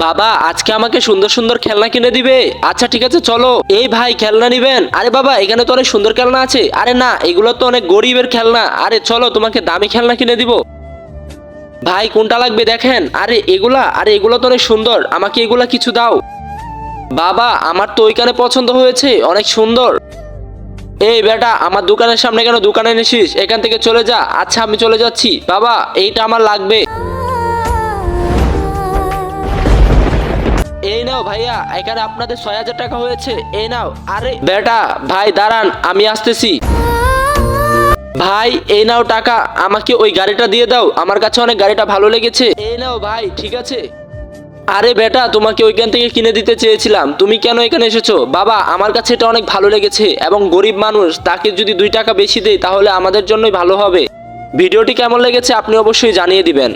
বাবা আজকে আমাকে সুন্দর সুন্দর খেলনা কিনে দিবে? আচ্ছা ঠিক আছে চলো। এই ভাই খেলনা নিবেন? আরে বাবা এখানে তো অনেক সুন্দর খেলনা আছে। আরে না, এগুলো তো অনেক গরিবের খেলনা। আরে চলো তোমাকে দামি খেলনা কিনে দিব। ভাই কোনটা লাগবে দেখেন। আরে এগুলো তো অনেক সুন্দর, আমাকে এগুলা কিছু দাও। বাবা আমার তো ওইখানে পছন্দ হয়েছে, অনেক সুন্দর। এই বেটা আমার দোকানের সামনে কেন দোকানে এনেছিস? এখান থেকে চলে যা। আচ্ছা আমি চলে যাচ্ছি। বাবা এইটা আমার লাগবে। এই নাও ভাইয়া, এখানে আপনাদের 6,000 টাকা হয়েছে, এই নাও। আরে বেটা ভাই দাঁড়ান, আমি আসতেছি। ভাই এই নাও টাকা, আমাকে ওই গাড়িটা দিয়ে দাও, আমার কাছে অনেক গাড়িটা ভালো লেগেছে। এই নাও ভাই, ঠিক আছে। আরে বেটা তোমাকে ওইখান থেকে কিনে দিতে চেয়েছিলাম, তুমি কেন এখানে এসেছো? বাবা আমার কাছে এটা অনেক ভালো লেগেছে এবং গরিব মানুষ, তাকে যদি 2 টাকা বেশি দেই তাহলে আমাদের জন্যই ভালো হবে। ভিডিওটি কেমন লেগেছে আপনি অবশ্যই জানিয়ে দিবেন।